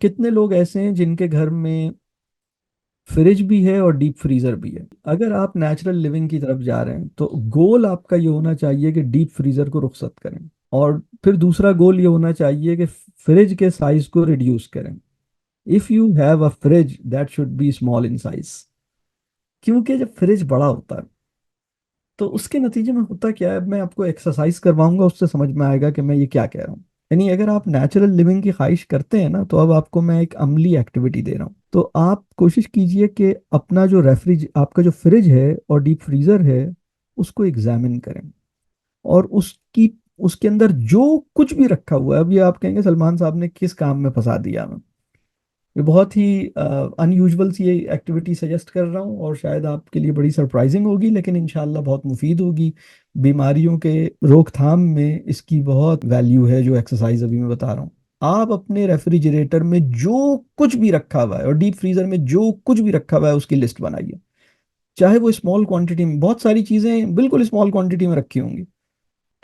कितने लोग ऐसे हैं जिनके घर में फ्रिज भी है और डीप फ्रीजर भी है? अगर आप नेचुरल लिविंग की तरफ जा रहे हैं तो गोल आपका ये होना चाहिए कि डीप फ्रीजर को रुखसत करें। और फिर दूसरा गोल ये होना चाहिए कि फ्रिज के साइज को रिड्यूस करें। If you have a fridge that should be small in size. क्योंकि जब फ्रिज बड़ा होता है तो उसके नतीजे में होता क्या है, मैं आपको एक्सरसाइज करवाऊंगा, उससे समझ में आएगा कि मैं ये क्या कह रहा हूँ। यानी अगर आप नेचुरल लिविंग की ख्वाहिश करते हैं ना, तो अब आपको मैं एक अमली एक्टिविटी दे रहा हूँ। तो आप कोशिश कीजिए कि अपना जो रेफ्रिज आपका जो फ्रिज है और डीप फ्रीजर है उसको एग्जामिन करें। और उसकी उसके अंदर जो कुछ भी रखा हुआ है, अभी आप कहेंगे सलमान साहब ने किस काम में फंसा दिया हमें। ये बहुत ही अनयूजुअल सी एक्टिविटी सजेस्ट कर रहा हूँ और शायद आपके लिए बड़ी सरप्राइजिंग होगी, लेकिन इंशाल्लाह बहुत मुफीद होगी। बीमारियों के रोकथाम में इसकी बहुत वैल्यू है, जो एक्सरसाइज अभी मैं बता रहा हूँ। आप अपने रेफ्रिजरेटर में जो कुछ भी रखा हुआ है और डीप फ्रीजर में जो कुछ भी रखा हुआ है उसकी लिस्ट बनाइए। चाहे वो स्मॉल क्वांटिटी में, बहुत सारी चीजें बिल्कुल स्मॉल क्वांटिटी में रखी होंगी,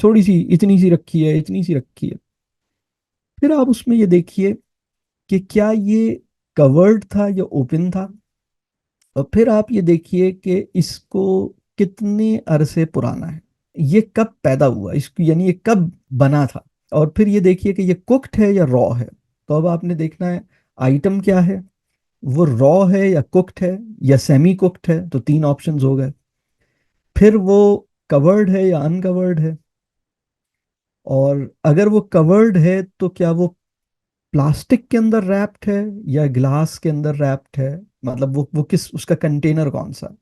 थोड़ी सी इतनी सी रखी है, इतनी सी रखी है। फिर आप उसमें ये देखिए कि क्या ये कवर्ड था या ओपन था। और फिर आप ये देखिए कि इसको कितने अरसे पुराना है, ये कब पैदा हुआ, इसको यानी ये कब बना था। और फिर ये देखिए कि ये कुक्ड है या रॉ है। तो अब आपने देखना है आइटम क्या है, वो रॉ है या कुक्ड है या सेमी कुक्ड है, तो तीन ऑप्शंस हो गए। फिर वो कवर्ड है या अनकवर्ड है। और अगर वो कवर्ड है तो क्या वो प्लास्टिक के अंदर रैप्ड है या ग्लास के अंदर रैप्ड है, मतलब वो किस उसका कंटेनर कौन सा।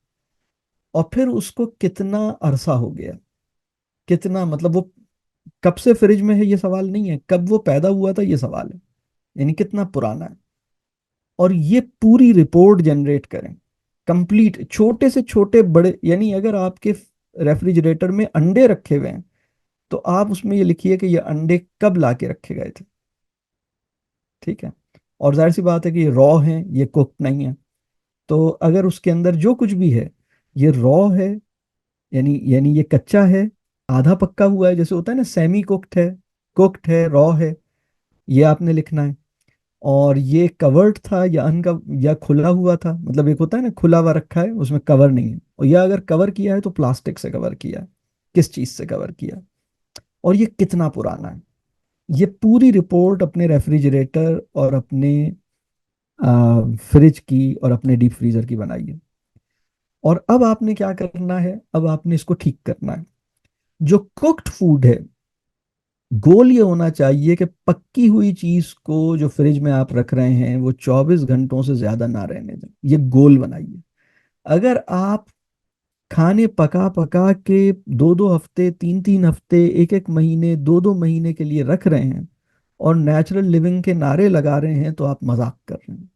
और फिर उसको कितना अरसा हो गया, कितना मतलब वो कब से फ्रिज में है ये सवाल नहीं है, कब वो पैदा हुआ था ये सवाल है। यानी कितना पुराना है। और ये पूरी रिपोर्ट जनरेट करें, कंप्लीट, छोटे से छोटे बड़े। यानी अगर आपके रेफ्रिजरेटर में अंडे रखे हुए हैं तो आप उसमें ये लिखिए कि ये अंडे कब ला के रखे गए थे। ठीक है। और जाहिर सी बात है कि ये रॉ है, ये कुक नहीं है। तो अगर उसके अंदर जो कुछ भी है ये रॉ है, यानी ये कच्चा है, आधा पक्का हुआ है, जैसे होता है ना सेमी कुक्ड है, कुक्ड है, रॉ है, ये आपने लिखना है। और ये कवर्ड था या अनकव या खुला हुआ था, मतलब एक होता है ना खुला हुआ रखा है उसमें कवर नहीं है, और या अगर कवर किया है तो प्लास्टिक से कवर किया है, किस चीज से कवर किया है, और ये कितना पुराना है। ये पूरी रिपोर्ट अपने रेफ्रिजरेटर और अपने फ्रिज की और अपने डीप फ्रीजर की बनाइए। और अब आपने क्या करना है, अब आपने इसको ठीक करना है। जो कुक्ड फूड है, गोल ये होना चाहिए कि पक्की हुई चीज को जो फ्रिज में आप रख रहे हैं वो 24 घंटों से ज्यादा ना रहने दें, ये गोल बनाइए। अगर आप खाने पका पका के 2-2 हफ्ते, 3-3 हफ्ते, 1-1 महीने, 2-2 महीने के लिए रख रहे हैं और नेचुरल लिविंग के नारे लगा रहे हैं, तो आप मजाक कर रहे हैं।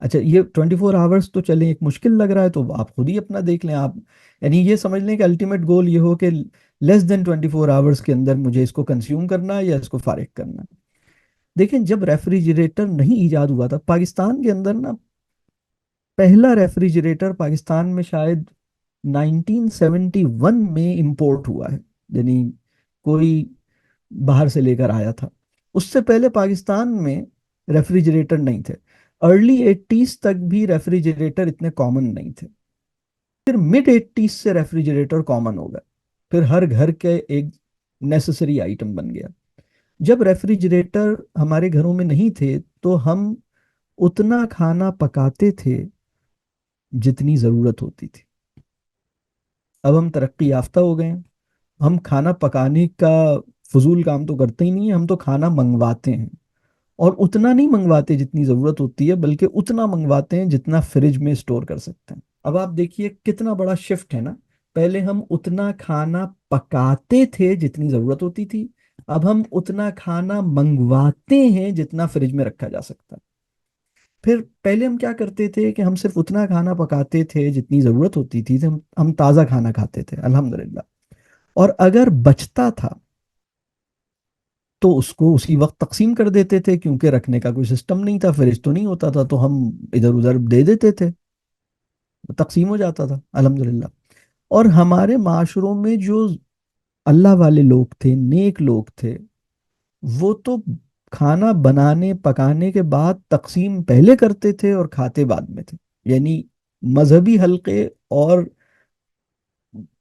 अच्छा, ये 24 आवर्स तो चले एक मुश्किल लग रहा है, तो आप खुद ही अपना देख लें आप। यानी ये समझ लें कि अल्टीमेट गोल ये हो कि लेस देन 24 आवर्स के अंदर मुझे इसको कंज्यूम करना है या इसको फारिग करना है। देखें, जब रेफ्रिजरेटर नहीं इजाद हुआ था पाकिस्तान के अंदर ना, पहला रेफ्रिजरेटर पाकिस्तान में शायद 1971 में इंपोर्ट हुआ है। यानी कोई बाहर से लेकर आया था। उससे पहले पाकिस्तान में रेफ्रिजरेटर नहीं थे। अर्ली 80s तक भी रेफ्रिजरेटर इतने कॉमन नहीं थे। फिर मिड 80s से रेफ्रिजरेटर कॉमन हो गए। फिर हर घर के एक नेसेसरी आइटम बन गया। जब रेफ्रिजरेटर हमारे घरों में नहीं थे तो हम उतना खाना पकाते थे जितनी ज़रूरत होती थी। अब हम तरक्की याफ्ता हो गए हैं। हम खाना पकाने का फजूल काम तो करते ही नहीं है, हम तो खाना मंगवाते हैं। और उतना नहीं मंगवाते जितनी ज़रूरत होती है, बल्कि उतना मंगवाते हैं जितना फ्रिज में स्टोर कर सकते हैं। अब आप देखिए कितना बड़ा शिफ्ट है ना। पहले हम उतना खाना पकाते थे जितनी ज़रूरत होती थी, अब हम उतना खाना मंगवाते हैं जितना फ्रिज में रखा जा सकता है। फिर पहले हम क्या करते थे कि हम सिर्फ उतना खाना पकाते थे जितनी ज़रूरत होती थी, तो हम ताज़ा खाना खाते थे अल्हम्दुलिल्लाह। और अगर बचता था तो उसको उसी वक्त तकसीम कर देते थे, क्योंकि रखने का कोई सिस्टम नहीं था, फ्रिज तो नहीं होता था, तो हम इधर उधर दे देते थे, तकसीम हो जाता था अल्हम्दुलिल्लाह। और हमारे माशरों में जो अल्लाह वाले लोग थे, नेक लोग थे, वो तो खाना बनाने पकाने के बाद तकसीम पहले करते थे और खाते बाद में थे। यानी मजहबी हलके और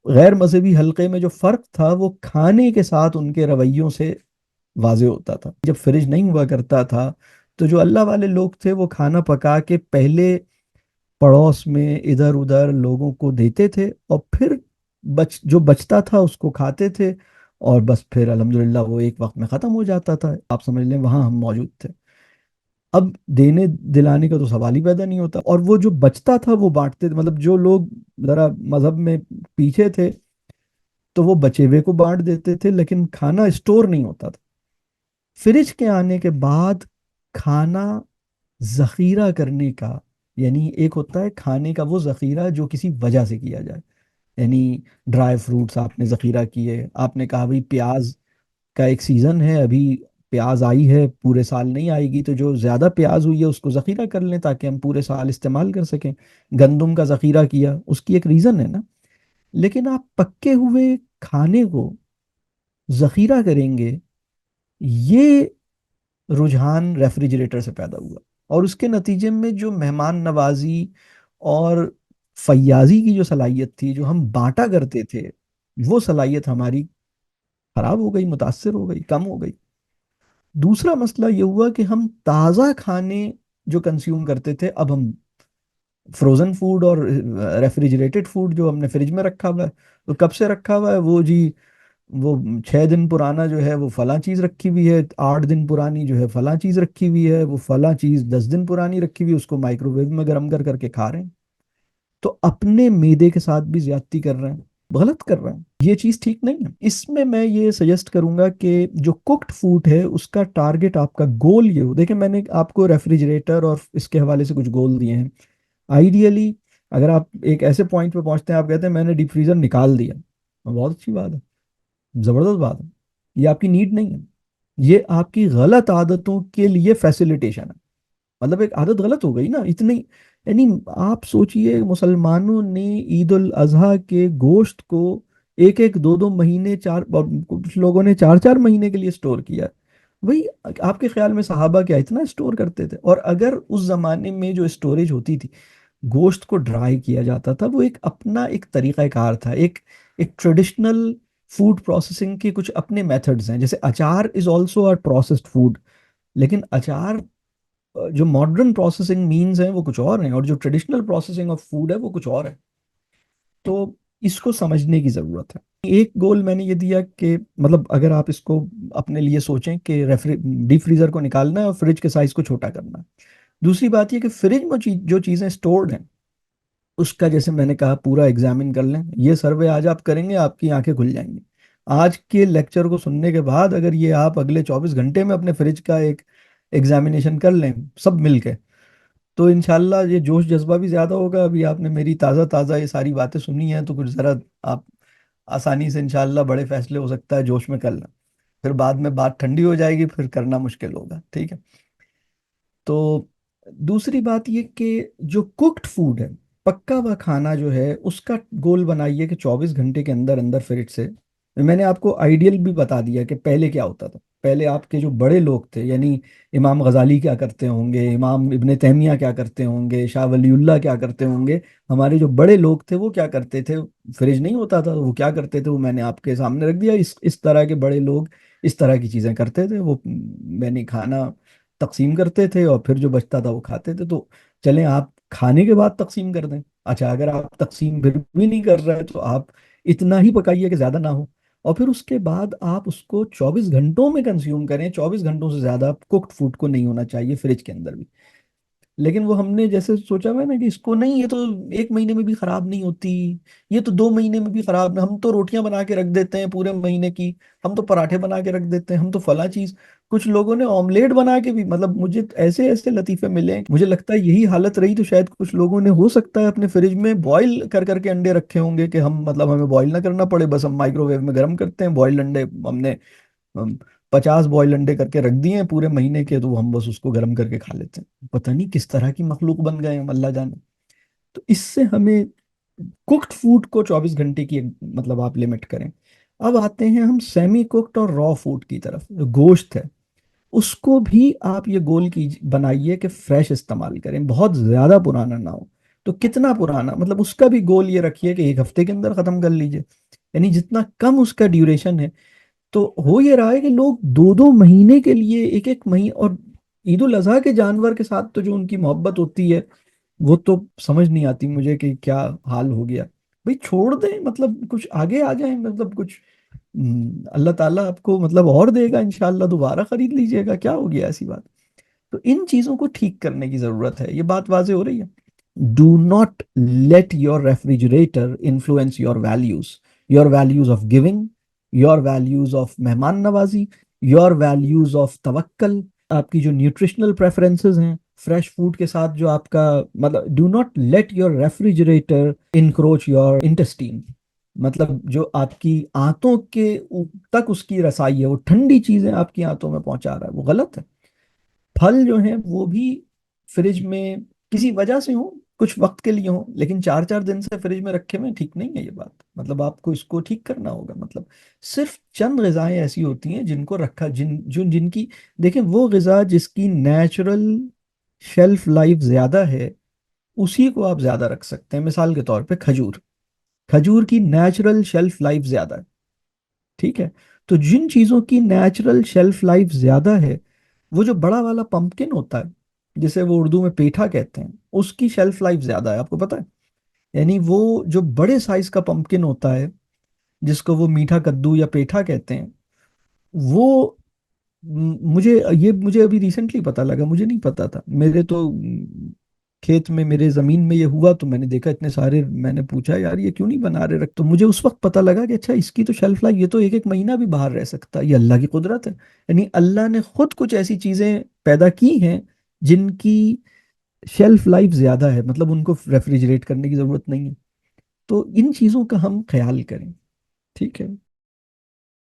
गैर मजहबी हलके में जो फर्क था वो खाने के साथ उनके रवैयों से वाजे होता था। जब फ्रिज नहीं हुआ करता था तो जो अल्लाह वाले लोग थे वो खाना पका के पहले पड़ोस में इधर उधर लोगों को देते थे, और फिर जो बचता था उसको खाते थे, और बस फिर अल्हम्दुलिल्लाह वो एक वक्त में ख़त्म हो जाता था। आप समझ लें वहाँ हम मौजूद थे। अब देने दिलाने का तो सवाल ही पैदा नहीं होता, और वो जो बचता था वो बांटते थे। मतलब जो लोग ज़रा मज़हब में पीछे थे तो वो बचे हुए को बांट देते थे, लेकिन खाना स्टोर नहीं होता था। फ्रिज के आने के बाद खाना जखीरा करने का, यानी एक होता है खाने का वो जखीरा जो किसी वजह से किया जाए। यानी ड्राई फ्रूट्स आपने जखीरा किए, आपने कहा भाई प्याज का एक सीजन है अभी, प्याज आई है, पूरे साल नहीं आएगी, तो जो ज्यादा प्याज हुई है उसको जखीरा कर लें ताकि हम पूरे साल इस्तेमाल कर सकें। गंदुम का जखीरा किया, उसकी एक रीजन है ना। लेकिन आप पक्के हुए खाने को जखीरा करेंगे, ये रुझान रेफ्रिजरेटर से पैदा हुआ, और उसके नतीजे में जो मेहमान नवाजी और फैयाजी की जो सलाहियत थी, जो हम बांटा करते थे, वो सलाहियत हमारी खराब हो गई, मुतासर हो गई, कम हो गई। दूसरा मसला ये हुआ कि हम ताज़ा खाने जो कंज्यूम करते थे, अब हम फ्रोजन फूड और रेफ्रिजरेटेड फूड जो हमने फ्रिज में रखा हुआ है, तो कब से रखा हुआ है वो जी, वो 6 दिन पुराना जो है वो फला चीज रखी हुई है, 8 दिन पुरानी जो है फला चीज रखी हुई है, वो फला चीज 10 दिन पुरानी रखी हुई है, उसको माइक्रोवेव में गर्म कर करके खा रहे हैं। तो अपने मैदे के साथ भी ज्यादती कर रहे हैं, गलत कर रहे हैं। ये चीज ठीक नहीं है। इसमें मैं ये सजेस्ट करूंगा कि जो कुक्ड फूड है उसका टारगेट, आपका गोल ये हो। देखिए मैंने आपको रेफ्रिजरेटर और इसके हवाले से कुछ गोल दिए हैं। आइडियली अगर आप एक ऐसे पॉइंट पे पहुंचते हैं, आप कहते हैं मैंने डीप फ्रीजर निकाल दिया, बहुत अच्छी बात है, जबरदस्त बात है। ये आपकी नीड नहीं है, ये आपकी गलत आदतों के लिए फैसिलिटेशन है। मतलब एक आदत गलत हो गई ना इतनी। यानी आप सोचिए, मुसलमानों ने ईद उल अजहा के गोश्त को एक एक दो दो महीने, चार, और कुछ लोगों ने 4 4 महीने के लिए स्टोर किया। भाई आपके ख्याल में सहाबा क्या इतना स्टोर करते थे? और अगर उस जमाने में जो स्टोरेज होती थी, गोश्त को ड्राई किया जाता था, वो एक अपना एक तरीका कार था, एक एक ट्रेडिशनल फूड प्रोसेसिंग के कुछ अपने मेथड्स हैं। जैसे अचार is also a processed food, लेकिन अचार जो मॉडर्न प्रोसेसिंग मीन्स हैं वो कुछ और हैं, और जो ट्रेडिशनल प्रोसेसिंग ऑफ फूड है वो कुछ और है। तो इसको समझने की जरूरत है। एक गोल मैंने ये दिया कि मतलब अगर आप इसको अपने लिए सोचें कि रेफ्रि डीप फ्रीजर को निकालना है और फ्रिज के साइज को छोटा करना है। दूसरी बात ये कि फ्रिज में जो चीजें स्टोर्ड हैं उसका, जैसे मैंने कहा, पूरा एग्जामिन कर लें। ये सर्वे आज आप करेंगे, आपकी आंखें खुल जाएंगी। आज के लेक्चर को सुनने के बाद अगर ये आप अगले 24 घंटे में अपने फ्रिज का एक एग्जामिनेशन कर लें सब मिलके, तो इंशाल्लाह ये जोश जज्बा भी ज्यादा होगा। अभी आपने मेरी ताज़ा ताज़ा ये सारी बातें सुनी हैं तो कुछ ज़रा आप आसानी से इंशाल्लाह बड़े फैसले हो सकता है जोश में कर लें। फिर बाद में बात ठंडी हो जाएगी, फिर करना मुश्किल होगा। ठीक है। तो दूसरी बात ये कि जो कुक्ड फूड है, पक्का हुआ खाना जो है, उसका गोल बनाइए कि 24 घंटे के अंदर अंदर फ्रिज से। मैंने आपको आइडियल भी बता दिया कि पहले क्या होता था। पहले आपके जो बड़े लोग थे, यानी इमाम गजाली क्या करते होंगे, इमाम इब्ने तैमिया क्या करते होंगे, शाह वलीउल्लाह क्या करते होंगे, हमारे जो बड़े लोग थे वो क्या करते थे। फ्रिज नहीं होता था, वो क्या करते थे वो मैंने आपके सामने रख दिया। इस तरह के बड़े लोग इस तरह की चीज़ें करते थे। वो मैंने खाना तकसीम करते थे और फिर जो बचता था वो खाते थे। तो चलें आप खाने के बाद तकसीम कर दें। अच्छा, अगर आप तकसीम फिर भी नहीं कर रहे हैं तो आप इतना ही पकाइए कि ज़्यादा ना हो, और फिर उसके बाद आप उसको 24 घंटों में कंज्यूम करें। 24 घंटों से ज़्यादा कुक्ड फूड को नहीं होना चाहिए फ्रिज के अंदर भी। लेकिन वो हमने जैसे सोचा हुआ है ना कि इसको नहीं, ये तो 1 महीने में भी खराब नहीं होती, ये तो 2 महीने में भी खराब, हम तो रोटियां बना के रख देते हैं पूरे महीने की, हम तो पराठे बना के रख देते हैं, हम तो फला चीज। कुछ लोगों ने ऑमलेट बना के भी, मतलब मुझे ऐसे ऐसे लतीफे मिले हैं। मुझे लगता है यही हालत रही तो शायद कुछ लोगों ने हो सकता है अपने फ्रिज में बॉईल कर करके अंडे रखे होंगे कि हम, मतलब हमें बॉईल ना करना पड़े, बस हम माइक्रोवेव में गर्म करते हैं बॉइल्ड अंडे। हमने 50 बॉयल अंडे करके रख दिए हैं पूरे महीने के, तो हम बस उसको गर्म करके खा लेते हैं। पता नहीं किस तरह की मखलूक बन गए हैं, अल्लाह जाने। तो इससे हमें कुक्ड फूड को 24 घंटे की मतलब आप लिमिट करें। अब आते हैं हम सेमी कुक्ड और रॉ फूड की तरफ। जो गोश्त है, उसको भी आप ये गोल की बनाइए कि फ्रेश इस्तेमाल करें, बहुत ज्यादा पुराना ना हो। तो कितना पुराना, मतलब उसका भी गोल ये रखिए कि 1 हफ्ते के अंदर खत्म कर लीजिए, यानी जितना कम उसका ड्यूरेशन है। तो हो ये रहा है कि लोग 2-2 महीने के लिए, एक एक महीने, और ईद उल अजहा के जानवर के साथ तो जो उनकी मोहब्बत होती है, वो तो समझ नहीं आती मुझे कि क्या हाल हो गया। भाई छोड़ दें, मतलब कुछ आगे आ जाए, मतलब कुछ अल्लाह ताला आपको मतलब और देगा इंशाल्लाह, दोबारा खरीद लीजिएगा, क्या हो गया ऐसी बात। तो इन चीजों को ठीक करने की जरूरत है, ये बात वाजे हो रही है। Do not let your refrigerator influence your values of giving, your values of मेहमान नवाजी, योर वैल्यूज ऑफ तवक्कल, आपकी जो न्यूट्रिशनल प्रेफरेंसेस हैं फ्रेश फूड के साथ जो आपका, मतलब do not let your refrigerator encroach your intestine, मतलब जो आपकी आंतों के तक उसकी रसाई है, वो ठंडी चीजें आपकी आंतों में पहुंचा रहा है, वो गलत है। फल जो है वो भी फ्रिज में किसी वजह से हो, कुछ वक्त के लिए हो, लेकिन 4-4 दिन से फ्रिज में रखे हुए ठीक नहीं है ये बात, मतलब आपको इसको ठीक करना होगा। मतलब सिर्फ चंद ग़िज़ाएं ऐसी होती हैं जिनको रखा, जिनकी, देखें, वो ग़िज़ा जिसकी नेचुरल शेल्फ लाइफ ज्यादा है, उसी को आप ज्यादा रख सकते हैं। मिसाल के तौर पे खजूर, खजूर की नेचुरल शेल्फ लाइफ ज्यादा है, ठीक है। तो जिन चीजों की नेचुरल शेल्फ लाइफ ज्यादा है, वो जो बड़ा वाला पंपकिन होता है, जिसे वो उर्दू में पेठा कहते हैं, उसकी शेल्फ लाइफ ज्यादा है, आपको पता है। यानी वो जो बड़े साइज का पंपकिन होता है, जिसको वो मीठा कद्दू या पेठा कहते हैं, वो मुझे अभी रिसेंटली पता लगा, मुझे नहीं पता था। मेरे तो खेत में, मेरे जमीन में ये हुआ तो मैंने देखा इतने सारे, मैंने पूछा यार ये क्यों नहीं बना रहे रख, तो मुझे उस वक्त पता लगा कि अच्छा इसकी तो शेल्फ लाइफ, ये तो 1-1 महीना भी बाहर रह सकता है, ये अल्लाह की कुदरत है। यानी अल्लाह ने खुद कुछ ऐसी चीजें पैदा की हैं जिनकी शेल्फ लाइफ ज्यादा है, मतलब उनको रेफ्रिजरेट करने की जरूरत नहीं है। तो इन चीजों का हम ख्याल करें, ठीक है।